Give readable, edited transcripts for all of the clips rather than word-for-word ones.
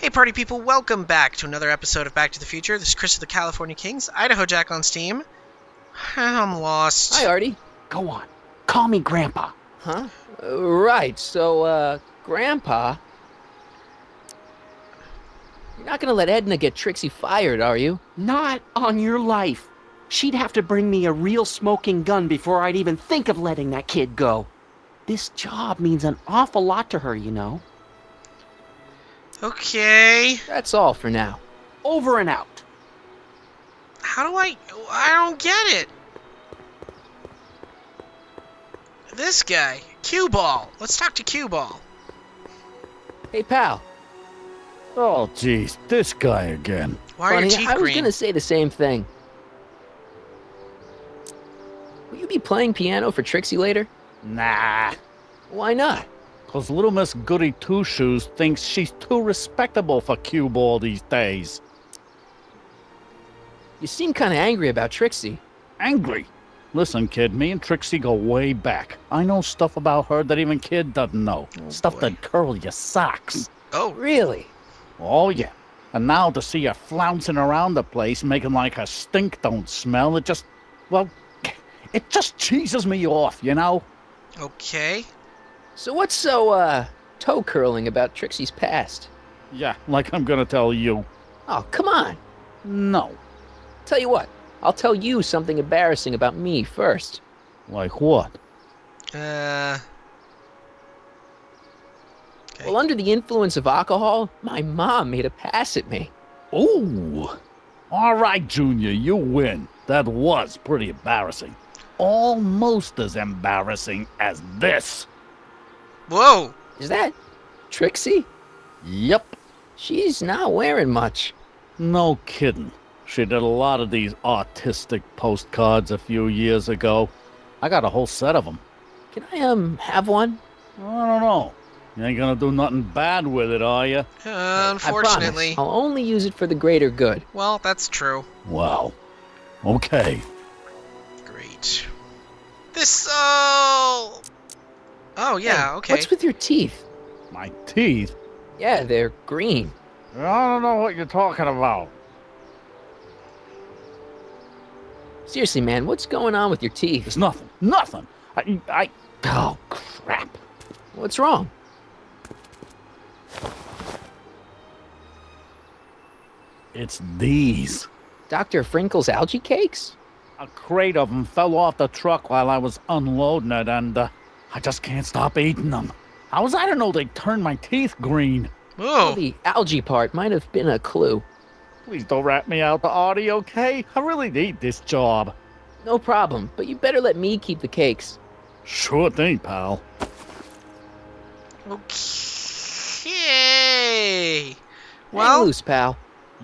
Hey party people, welcome back to another episode of Back to the Future. This is Chris of the California Kings, Idaho Jack on Steam. I'm lost. Hi, Artie. Go on. Call me Grandpa. Huh? Right, so, Grandpa... You're not gonna let Edna get Trixie fired, are you? Not on your life. She'd have to bring me a real smoking gun before I'd even think of letting that kid go. This job means an awful lot to her, you know. Okay. That's all for now. Over and out. How do I don't get it. This guy. Cue Ball. Let's talk to Cue Ball. Hey, pal. Oh, jeez, this guy again. Why are your Funny, teeth I was green? gonna say the same thing. Will you be playing piano for Trixie later? Nah, Why not? 'cause little Miss Goody Two-Shoes thinks she's too respectable for cue ball these days. You seem kinda angry about Trixie. Angry. Listen, kid, me and Trixie go way back. I know stuff about her that even kid doesn't know. Oh, Stuff boy. that curl your socks. Oh, Really? Oh, yeah. And now to see her flouncing around the place, making like her stink don't smell, it just cheeses me off, you know? okay. So what's so, toe-curling about Trixie's past? Yeah, like I'm gonna tell you. Oh, come on. No. Tell you what, I'll tell you something embarrassing about me first. Like what? Okay. Well, under the influence of alcohol, my mom made a pass at me. Ooh. All right, Junior, you win. That was pretty embarrassing. Almost as embarrassing as this. Whoa. Is that Trixie? Yep. She's not wearing much. No kidding. She did a lot of these artistic postcards a few years ago. I got a whole set of them. Can I, have one? I don't know. You ain't gonna do nothing bad with it, are you? Unfortunately. I promise. I'll only use it for the greater good. Well, that's true. Wow. Okay. Great. Oh, yeah, Hey, okay. What's with your teeth? My teeth? Yeah, they're green. I don't know what you're talking about. Seriously, man, what's going on with your teeth? It's nothing. Nothing. Oh, crap. What's wrong? It's these. Dr. Frinkle's algae cakes? A crate of them fell off the truck while I was unloading it, and I just can't stop eating them. How was I to know they'd turn my teeth green? Whoa. The algae part might have been a clue. Please don't rat me out, Artie, okay? I really need this job. No problem, but you better let me keep the cakes. Sure thing, pal. Okay. Hang Well, loose, pal.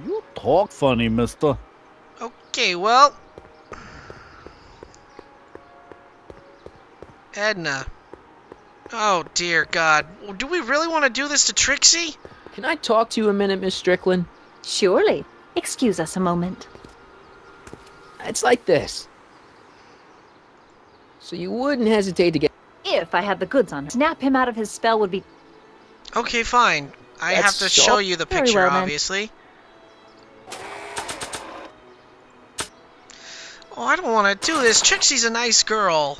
You talk funny, mister. okay, well. Edna. Oh, dear God. Do we really want to do this to Trixie? Can I talk to you a minute, Miss Strickland? Surely. Excuse us a moment. It's like this. So you wouldn't hesitate to get... If I had the goods on him, snap him out of his spell would be... Okay, fine. I have That's to so- show you the Very picture, well, then. obviously. Oh, I don't want to do this. Trixie's a nice girl.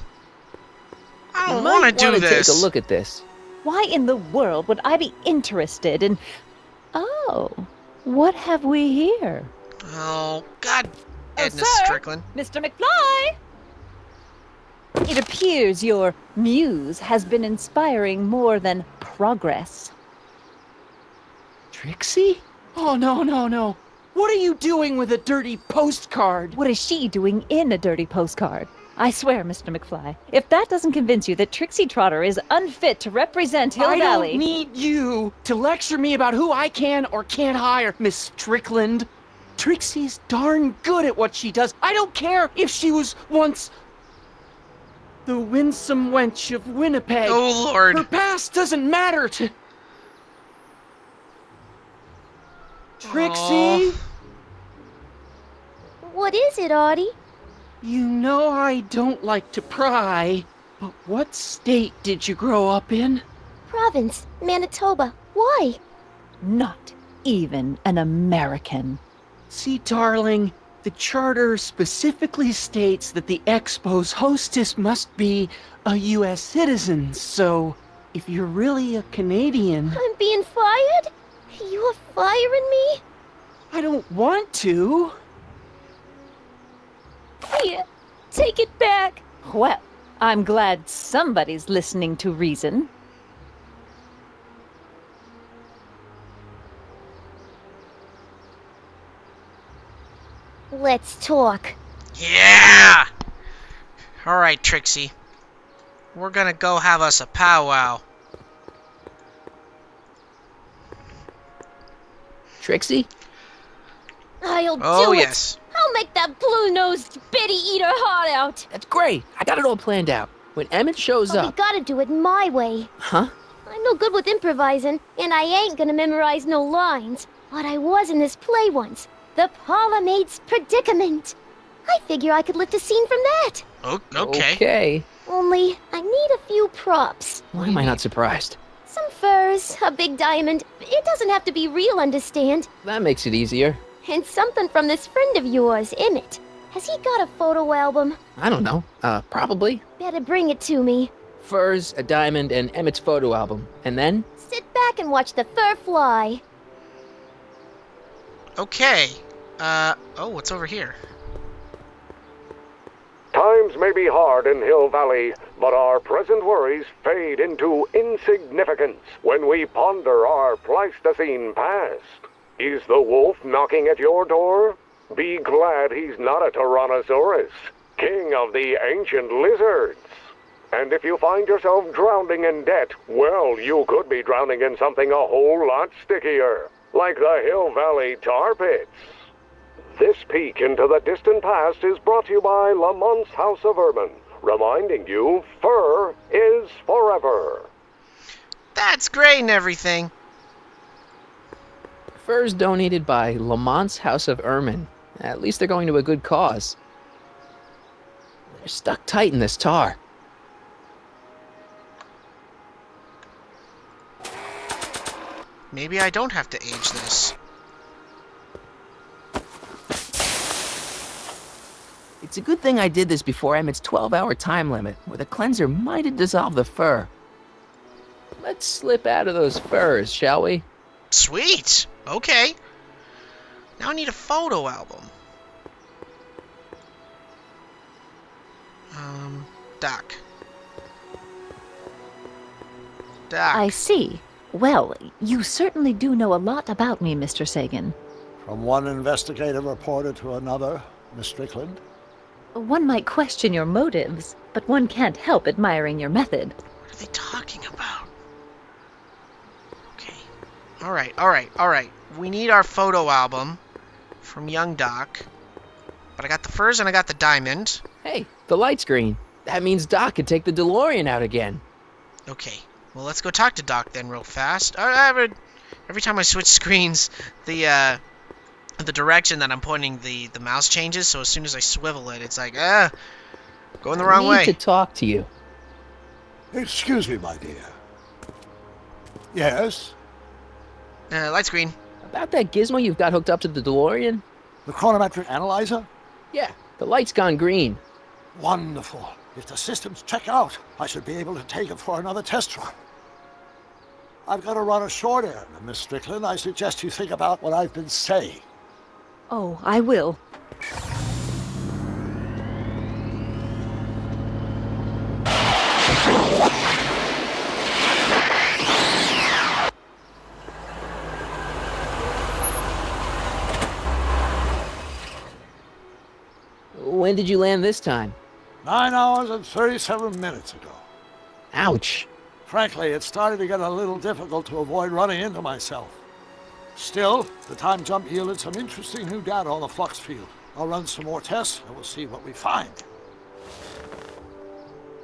I You don't might want to do wanna this. take a look at this. Why in the world would I be interested in... Oh, what have we here? Oh, God. Edna sir. Strickland. Mr. McFly! It appears your muse has been inspiring more than progress. Trixie? Oh, no. What are you doing with a dirty postcard? What is she doing in a dirty postcard? I swear, Mr. McFly, if that doesn't convince you that Trixie Trotter is unfit to represent Hill I Valley... don't need you to lecture me about who I can or can't hire, Miss Strickland. Trixie's darn good at what she does. I don't care if she was once the winsome wench of Winnipeg. Oh, Lord. Her past doesn't matter to... Trixie? What is it, Audie? You know I don't like to pry, but what state did you grow up in? Province, Manitoba. Why? Not even an American. See, darling, the charter specifically states that the Expo's hostess must be a U.S. citizen, so if you're really a Canadian... I'm being fired? You're firing me? I don't want to. Here, take it back. Well, I'm glad somebody's listening to reason. Let's talk. Yeah! Alright, Trixie. We're gonna go have us a powwow. Trixie? I'll Oh, do it. yes. I'll make that blue-nosed bitty eat her heart out. That's great. I got it all planned out. When Emmett shows But we up... gotta do it my way. Huh? I'm no good with improvising, and I ain't gonna memorize no lines. But I was in this play once. The Parlourmaid's Predicament. I figure I could lift a scene from that. Oh, okay. Okay. Only, I need a few props. Why am I not surprised? Some furs, a big diamond. It doesn't have to be real, understand? That makes it easier. And something from this friend of yours, Emmett. Has he got a photo album? I don't know. Probably. Better bring it to me. Furs, a diamond, and Emmett's photo album. And then? Sit back and watch the fur fly. Okay. Oh, what's over here? Times may be hard in Hill Valley, but our present worries fade into insignificance when we ponder our Pleistocene past. Is the wolf knocking at your door? Be glad he's not a Tyrannosaurus, king of the ancient lizards. And if you find yourself drowning in debt, well, you could be drowning in something a whole lot stickier, like the Hill Valley tar pits. This peek into the distant past is brought to you by Lamont's House of Urban, reminding you fur is forever. That's great and everything. Furs donated by Lamont's House of Ermine. At least they're going to a good cause. They're stuck tight in this tar. Maybe I don't have to age this. It's a good thing I did this before Emmett's 12-hour time limit, where the cleanser might have dissolved the fur. Let's slip out of those furs, shall we? Sweet. Okay. Now I need a photo album. Doc. Doc. I see. Well, you certainly do know a lot about me, Mr. Sagan. From one investigative reporter to another, Miss Strickland. One might question your motives, but one can't help admiring your method. What are they talking about? Okay. Alright. We need our photo album from young Doc. But I got the furs and I got the diamond. Hey, the light's green. That means Doc can take the DeLorean out again. Okay. Well, let's go talk to Doc then real fast. Every time I switch screens, the direction that I'm pointing the mouse changes, so as soon as I swivel it, it's like, going the wrong I way. need to talk to you. Excuse me, my dear. Yes? Light's green. About that gizmo you've got hooked up to the DeLorean? The chronometric analyzer? Yeah, the light's gone green. Wonderful. If the systems check out, I should be able to take it for another test run. I've got to run a short errand, Miss Strickland. I suggest you think about what I've been saying. Oh, I will. When did you land this time? 9 hours and 37 minutes ago. Ouch. Frankly, it started to get a little difficult to avoid running into myself. Still, the time jump yielded some interesting new data on the flux field. I'll run some more tests, and we'll see what we find.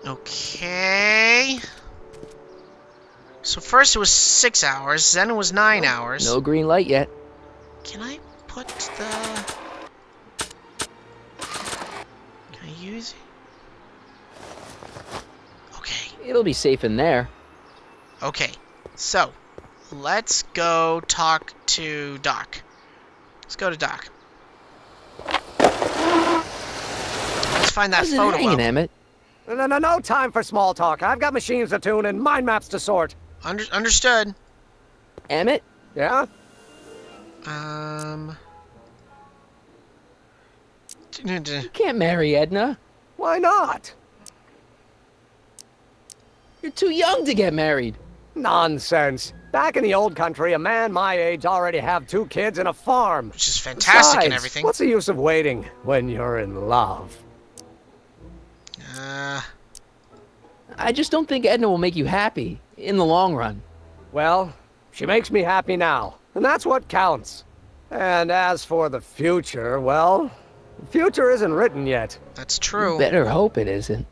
Okay. So first it was 6 hours, then it was 9 hours. No green light yet. Can I put the... Can I use it? Okay. It'll be safe in there. Okay. So, let's go talk to Doc. Let's go to Doc. Let's find that How's it photo hanging, album. Emmett? No time for small talk. I've got machines to tune and mind maps to sort. Understood. Emmett? Yeah? You can't marry Edna. Why not? You're too young to get married. Nonsense. Back in the old country, a man my age already have 2 kids and a farm. Which is fantastic and Besides, everything. what's the use of waiting when you're in love? I just don't think Edna will make you happy in the long run. Well, she makes me happy now, and that's what counts. And as for the future, well, the future isn't written yet. That's true. You better hope it isn't.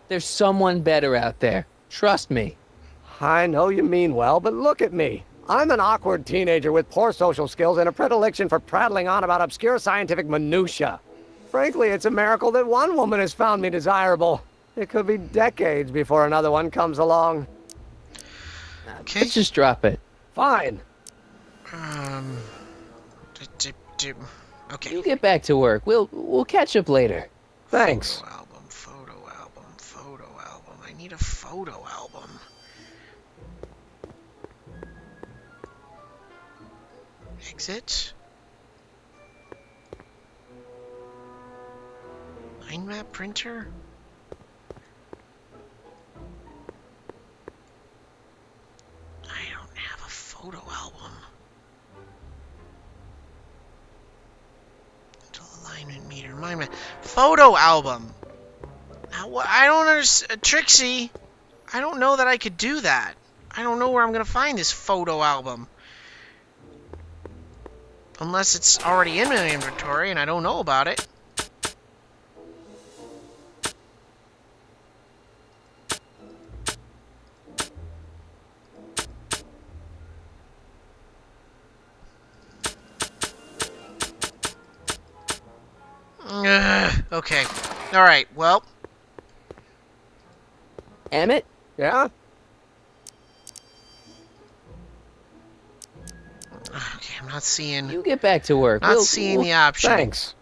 There's someone better out there. Trust me. I know you mean well, but look at me. I'm an awkward teenager with poor social skills and a predilection for prattling on about obscure scientific minutiae. Frankly, it's a miracle that one woman has found me desirable. It could be decades before another one comes along. Okay. Let's just drop it. Fine. Okay. You get back to work. We'll catch up later. Thanks. Photo album. I need a photo album. Exit. Mind map printer? I don't have a photo album. Alignment meter, mind map. Photo album! Now, what? I don't understand. Trixie, I don't know that I could do that. I don't know where I'm gonna find this photo album. Unless it's already in my inventory and I don't know about it. Okay. Alright, well. Emmett? Yeah? Okay, I'm not seeing... You get back to work. Not seeing the option. Thanks.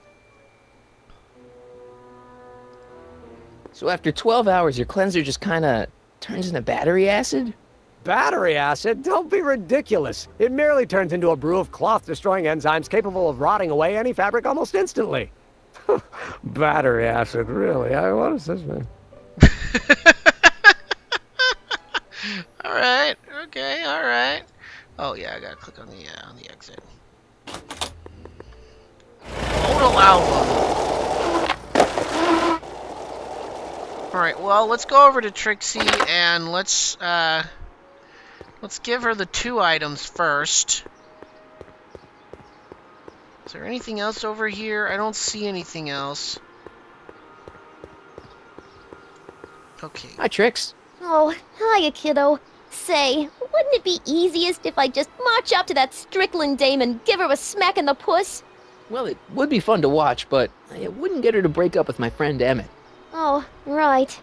So after 12 hours, your cleanser just kind of turns into battery acid? Battery acid? Don't be ridiculous. It merely turns into a brew of cloth-destroying enzymes capable of rotting away any fabric almost instantly. Battery acid, really? What is this, man? Alright, okay, alright. Oh yeah, I gotta click on the exit. Photo album! Alright, well, let's go over to Trixie and let's give her the 2 items first. Is there anything else over here? I don't see anything else. Okay. Hi, Trix. Oh, hiya, kiddo. Say, wouldn't it be easiest if I just march up to that Strickland dame and give her a smack in the puss? Well, it would be fun to watch, but it wouldn't get her to break up with my friend Emmett. Oh, right.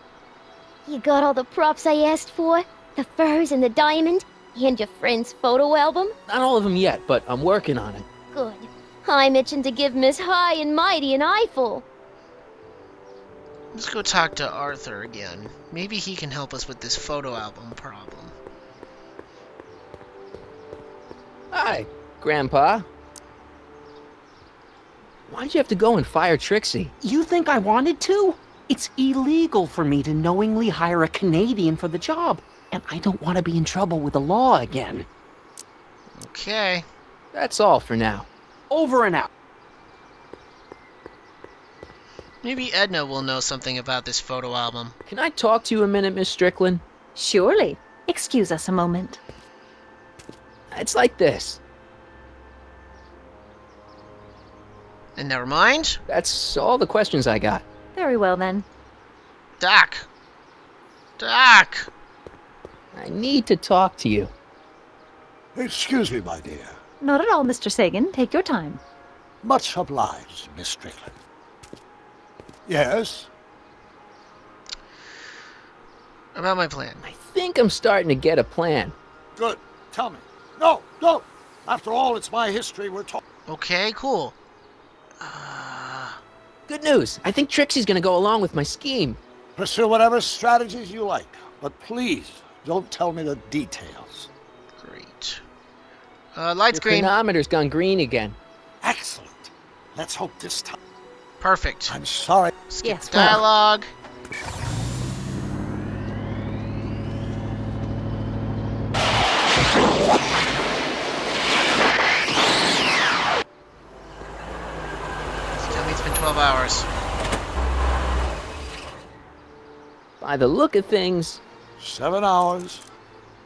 You got all the props I asked for? The furs and the diamond? And your friend's photo album? Not all of them yet, but I'm working on it. Good. I'm itching to give Miss High and Mighty an eyeful. Let's go talk to Arthur again. Maybe he can help us with this photo album problem. Hi, Grandpa. Why'd you have to go and fire Trixie? You think I wanted to? It's illegal for me to knowingly hire a Canadian for the job, and I don't want to be in trouble with the law again. Okay. That's all for now. Over and out. Maybe Edna will know something about this photo album. Can I talk to you a minute, Miss Strickland? Surely. Excuse us a moment. It's like this. And never mind. That's all the questions I got. Very well, then. Doc. Doc. I need to talk to you. Excuse me, my dear. Not at all, Mr. Sagan. Take your time. Much obliged, Miss Strickland. Yes? About my plan. I think I'm starting to get a plan. Good. Tell me. No, don't. After all, it's my history we're talking. Okay, cool. Good news. I think Trixie's gonna go along with my scheme. Pursue whatever strategies you like, but please don't tell me the details. Great. Light's Your green. chronometer's gone green again. Excellent. Let's hope this time. Perfect. I'm sorry. Skip Yes, the dialogue. Tell me it's been 12 hours. By the look of things, 7 hours.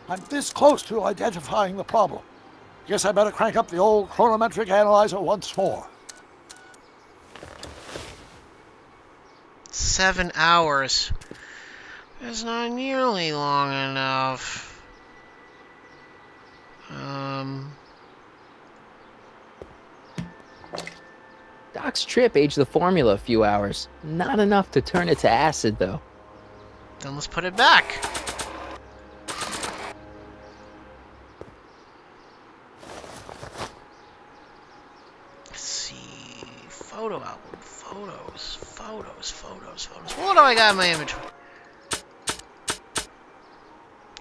I'm this close to identifying the problem. Guess I better crank up the old chronometric analyzer once more. 7 hours. That's not nearly long enough. Doc's trip aged the formula a few hours. Not enough to turn it to acid, though. Then let's put it back. Let's see. Photo album. Photos. What do I got in my inventory?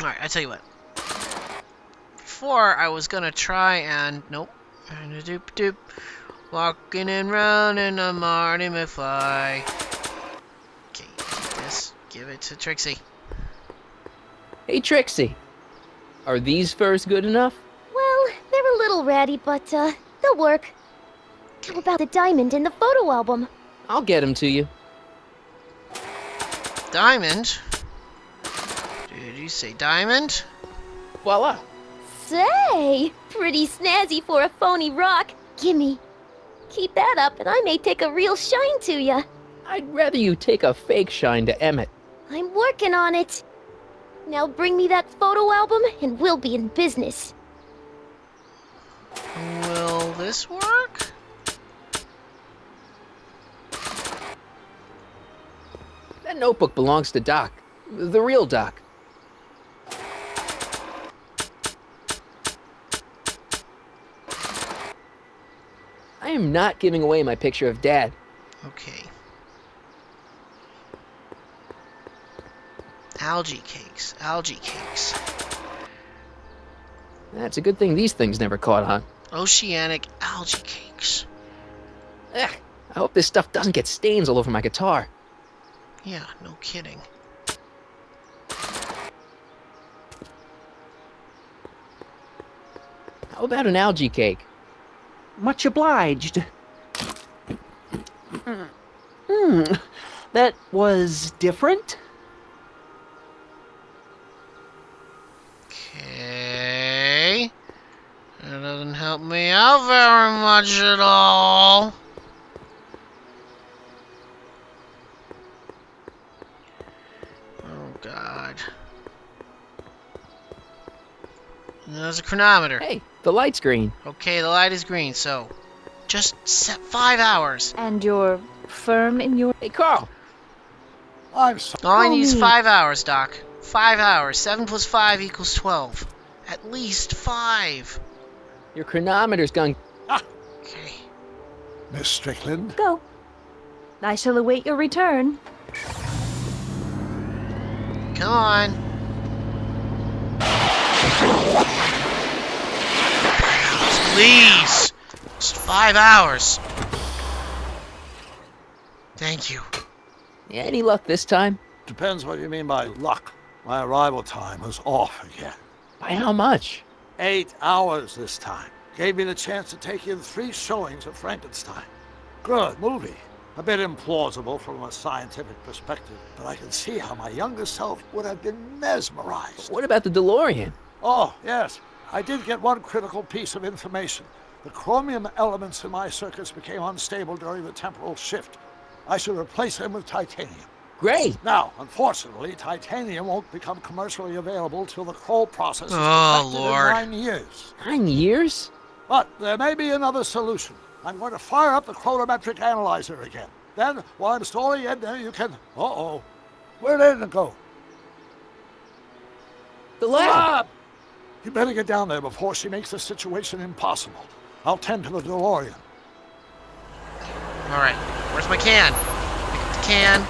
Alright, I tell you what. Before, I was gonna try and... Nope. Doop. Walking and running on Marty McFly. Okay, take this. Give it to Trixie. Hey, Trixie. Are these furs good enough? Well, they're a little ratty, but, they'll work. How about the diamond in the photo album? I'll get them to you. Diamond? Did you say diamond? Voila. Say, pretty snazzy for a phony rock. Gimme. Keep that up, and I may take a real shine to ya. I'd rather you take a fake shine to Emmett. I'm working on it. Now bring me that photo album, and we'll be in business. Will this work? That notebook belongs to Doc. The real Doc. I am not giving away my picture of Dad. Okay. Algae cakes. That's a good thing these things never caught on. Oceanic algae cakes. Ugh, I hope this stuff doesn't get stains all over my guitar. Yeah, no kidding. How about an algae cake? Much obliged. That was different? Okay. That doesn't help me out very much at all. Oh, God. And there's a chronometer. Hey, the light's green. Okay, the light is green, so just set 5 hours. And you're firm in your... Hey, Carl. I'm sorry. All I need is me. 5 hours, Doc. 5 hours. 7 plus 5 equals 12. At least 5. Your chronometer's gone. Okay. Miss Strickland. Go. I shall await your return. Come on. 5 hours, please. Just 5 hours. Thank you. Any luck this time? Depends what you mean by luck. My arrival time was off again. By how much? 8 hours this time. Gave me the chance to take in 3 showings of Frankenstein. Good movie. A bit implausible from a scientific perspective, but I can see how my younger self would have been mesmerized. What about the DeLorean? Oh, yes. I did get one critical piece of information. The chromium elements in my circuits became unstable during the temporal shift. I should replace them with titanium. Great. Now, unfortunately, titanium won't become commercially available till the Kroll process is Oh, perfected Lord. in 9 years. 9 years? But there may be another solution. I'm going to fire up the chronometric analyzer again. Then, while I'm stalling Edna, you can... Where'd Edna go? The lab. You better get down there before she makes the situation impossible. I'll tend to the DeLorean. Alright, where's my can? Pick up the can.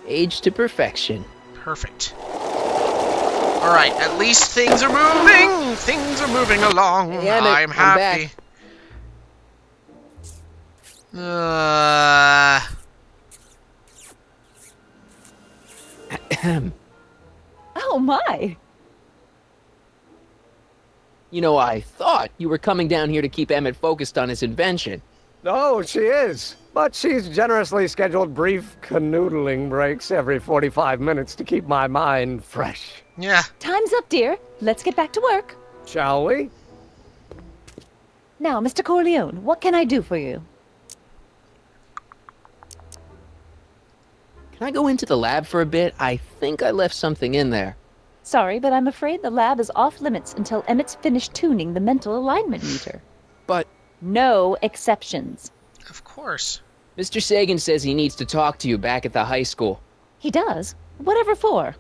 Age to perfection. Perfect. Alright, at least things are moving! Things are moving along. Hey, Emmett, I'm I'm happy. Oh my! You know, I thought you were coming down here to keep Emmett focused on his invention. Oh, she is. But she's generously scheduled brief canoodling breaks every 45 minutes to keep my mind fresh. Yeah. Time's up, dear. Let's get back to work. Shall we? Now, Mr. Corleone, what can I do for you? Can I go into the lab for a bit? I think I left something in there. Sorry, but I'm afraid the lab is off limits until Emmett's finished tuning the mental alignment meter. But No exceptions. Of course. Mr. Sagan says he needs to talk to you back at the high school. He does? Whatever for?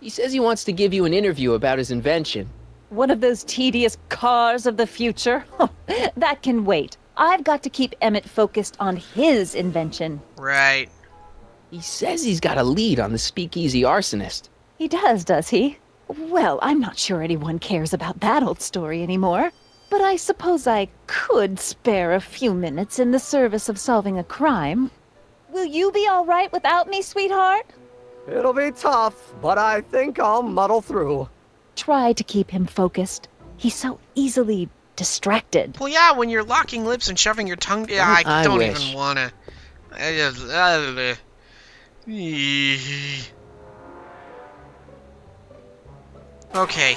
He says he wants to give you an interview about his invention. One of those tedious cars of the future? That can wait. I've got to keep Emmett focused on his invention. Right. He says he's got a lead on the speakeasy arsonist. He does he? Well, I'm not sure anyone cares about that old story anymore. But I suppose I could spare a few minutes in the service of solving a crime. Will you be all right without me, sweetheart? It'll be tough, but I think I'll muddle through. Try to keep him focused. He's so easily distracted. Well, yeah, when you're locking lips and shoving your tongue... Yeah, I don't even want to... I just... Okay.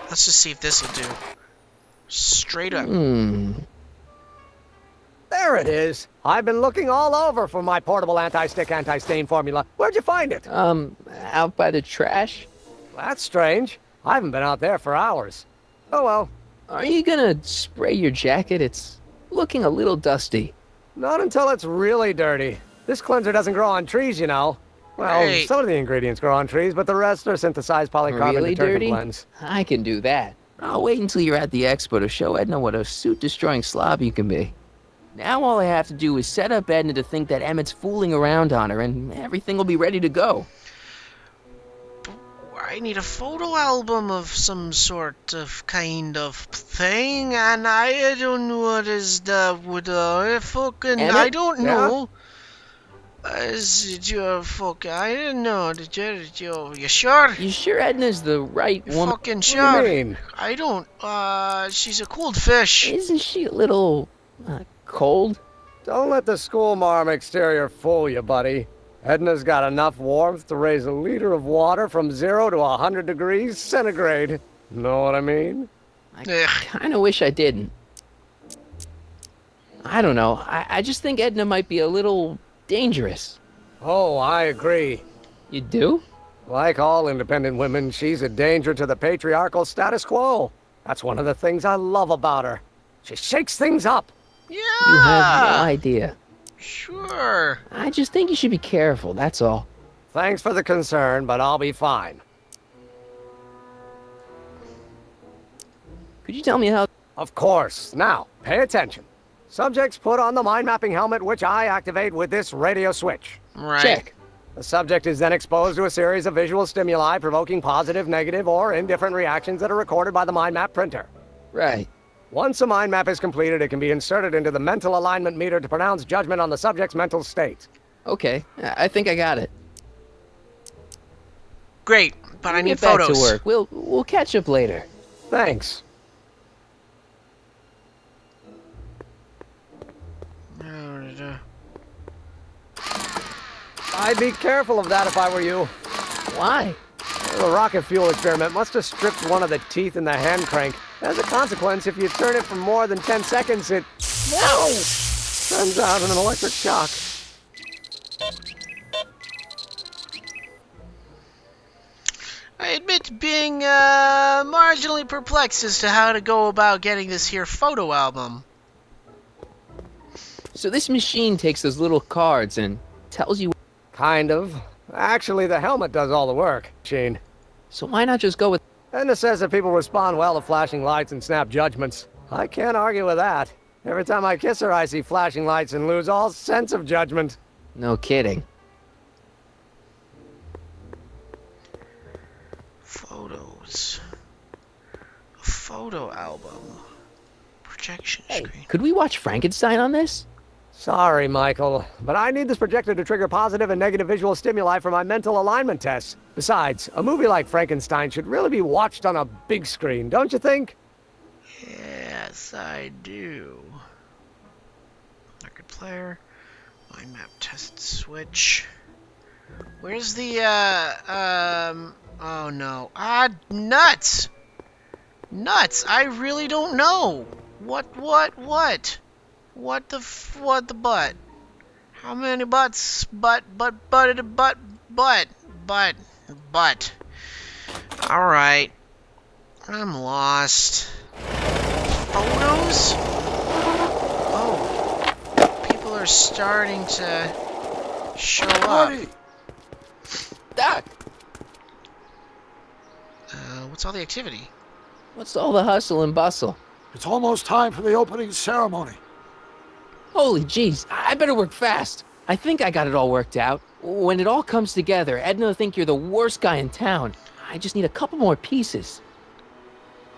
Let's just see if this will do. Straight up. There it is. I've been looking all over for my portable anti-stick, anti-stain formula. Where'd you find it? Out by the trash? That's strange. I haven't been out there for hours. Oh well. Are you gonna spray your jacket? It's looking a little dusty. Not until it's really dirty. This cleanser doesn't grow on trees, you know. Well, Right. some of the ingredients grow on trees, but the rest are synthesized polycarbonate Really detergent dirty? blends. I can do that. I'll wait until you're at the expo to show Edna what a suit-destroying slob you can be. Now all I have to do is set up Edna to think that Emmett's fooling around on her, and everything will be ready to go. I need a photo album of some sort of kind of thing, and I don't know what is the fucking Emmett? I don't Yeah? know. Is it your fucking? I don't know. You sure? You sure Edna's the right You woman? fucking What do sure? you mean? I don't. She's a cold fish. Isn't she a little cold? Don't let the schoolmarm exterior fool you, buddy. Edna's got enough warmth to raise a liter of water from 0 to 100 degrees centigrade. Know what I mean? I Ugh. kind of wish I didn't. I don't know. I just think Edna might be a little dangerous. Oh, I agree. You do? Like all independent women, she's a danger to the patriarchal status quo. That's one of the things I love about her. She shakes things up. Yeah. You have no idea. Sure. I just think you should be careful, that's all. Thanks for the concern, but I'll be fine. Could you tell me how... Of course. Now, pay attention. Subjects put on the mind-mapping helmet, which I activate with this radio switch. Right. Check. The subject is then exposed to a series of visual stimuli provoking positive, negative, or indifferent reactions that are recorded by the mind map printer. Right. Once a mind map is completed, it can be inserted into the mental alignment meter to pronounce judgment on the subject's mental state. Okay, I think I got it. Great, but I Get need back photos. to work. We'll catch up later. Thanks. I'd be careful of that if I were you. Why? The rocket fuel experiment must have stripped one of the teeth in the hand crank. As a consequence, if you turn it for more than 10 seconds, it... No! Sends out an electric shock. I admit being marginally perplexed as to how to go about getting this here photo album. So this machine takes those little cards and tells you Kind of. Actually, the helmet does all the work, Sheen. So why not just go with... Edna says that people respond well to flashing lights and snap judgments. I can't argue with that. Every time I kiss her, I see flashing lights and lose all sense of judgment. No kidding. Photos. A photo album. Projection Hey, screen. could we watch Frankenstein on this? Sorry, Michael, but I need this projector to trigger positive and negative visual stimuli for my mental alignment tests. Besides, a movie like Frankenstein should really be watched on a big screen, don't you think? Yes, I do. Record player. Mind map test switch. Where's the, oh no. Ah, nuts! Nuts! I really don't know! What? What the butt? How many butts? Butt. Alright. I'm lost. Photos? Oh. People are starting to show up. Marty! Doc! What's all the activity? What's all the hustle and bustle? It's almost time for the opening ceremony. Holy jeez, I better work fast. I think I got it all worked out. When it all comes together, Edna will think you're the worst guy in town. I just need a couple more pieces.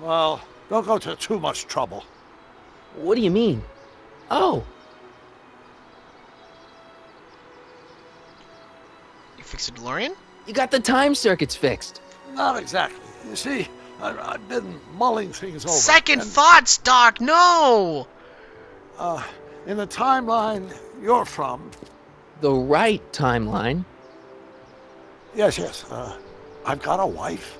Well, don't go to too much trouble. What do you mean? Oh, You fixed a DeLorean? you got the time circuits fixed. Not exactly. You see, I've been mulling things over. Second and, thoughts, Doc! No! in the timeline you're from... The right timeline. Yes, I've got a wife.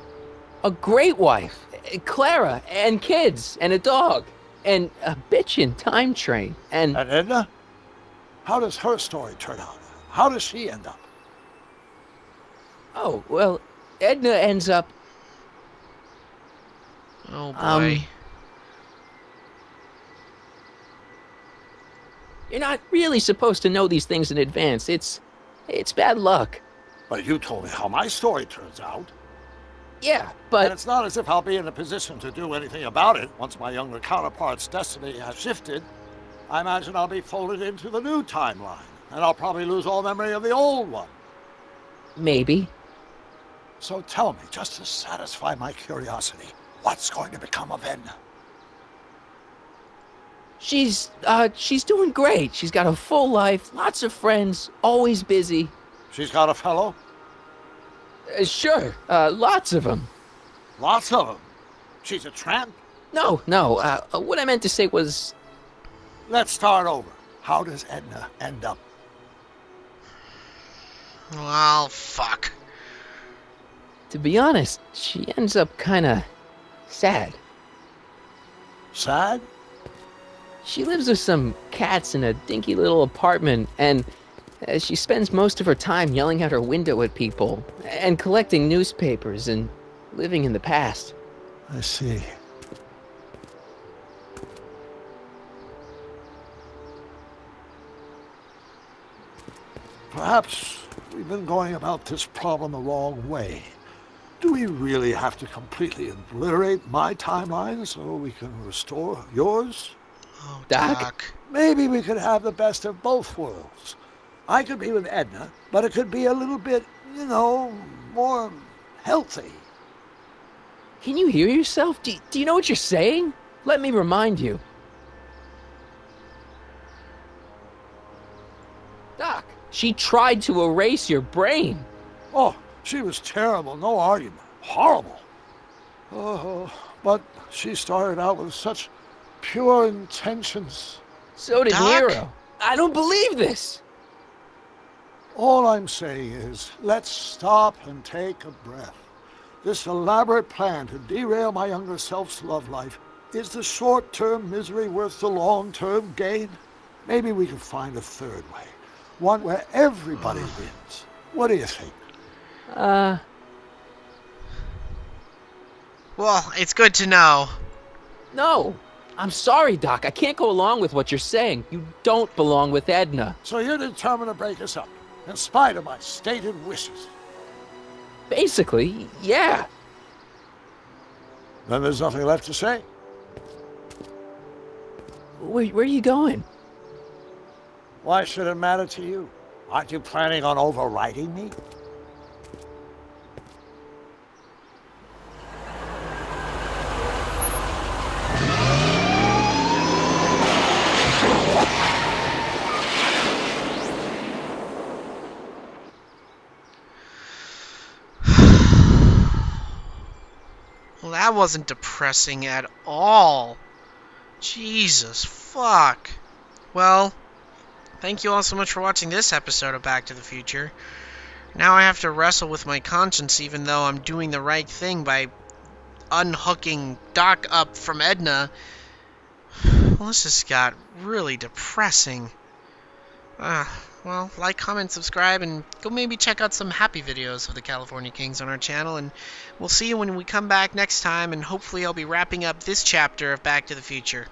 A great wife. Clara, and kids, and a dog. And a bitchin' time train. And And Edna? How does her story turn out? How does she end up? oh, well, Edna ends up... Oh boy. You're not really supposed to know these things in advance. It's bad luck. But you told me how my story turns out. Yeah, And but it's not as if I'll be in a position to do anything about it once my younger counterpart's destiny has shifted. I imagine I'll be folded into the new timeline, and I'll probably lose all memory of the old one. maybe. So tell me, just to satisfy my curiosity, what's going to become of Edna? She's doing great. She's got a full life, lots of friends, always busy. She's got a fellow? Sure, lots of them. Lots of them. She's a tramp? No, what I meant to say was... Let's start over. How does Edna end up? Well, fuck. To be honest, she ends up kinda sad. Sad? She lives with some cats in a dinky little apartment, and she spends most of her time yelling out her window at people, and collecting newspapers, and living in the past. I see. Perhaps we've been going about this problem the wrong way. Do we really have to completely obliterate my timeline so we can restore yours? Oh, Doc? Doc. Maybe we could have the best of both worlds. I could be with Edna, but it could be a little bit, more healthy. Can you hear yourself? Do you know what you're saying? Let me remind you. Doc, she tried to erase your brain. Oh, she was terrible, no argument. Horrible. Oh, but she started out with such pure intentions. So did Doc? Nero. I don't believe this. All I'm saying is, let's stop and take a breath. This elaborate plan to derail my younger self's love life, is the short-term misery worth the long-term gain? Maybe we can find a third way. One where everybody wins. What do you think? Well, it's good to know. No. I'm sorry, Doc. I can't go along with what you're saying. You don't belong with Edna. So you're determined to break us up. in spite of my stated wishes. Basically, yeah. Then there's nothing left to say. Where are you going? Why should it matter to you? Aren't you planning on overriding me? Well, that wasn't depressing at all. Jesus, fuck. Well, thank you all so much for watching this episode of Back to the Future. Now I have to wrestle with my conscience even though I'm doing the right thing by unhooking Doc up from Edna. Well, this just got really depressing. Well, like, comment, subscribe, and go maybe check out some happy videos of the California Kings on our channel, and we'll see you when we come back next time, and hopefully I'll be wrapping up this chapter of Back to the Future.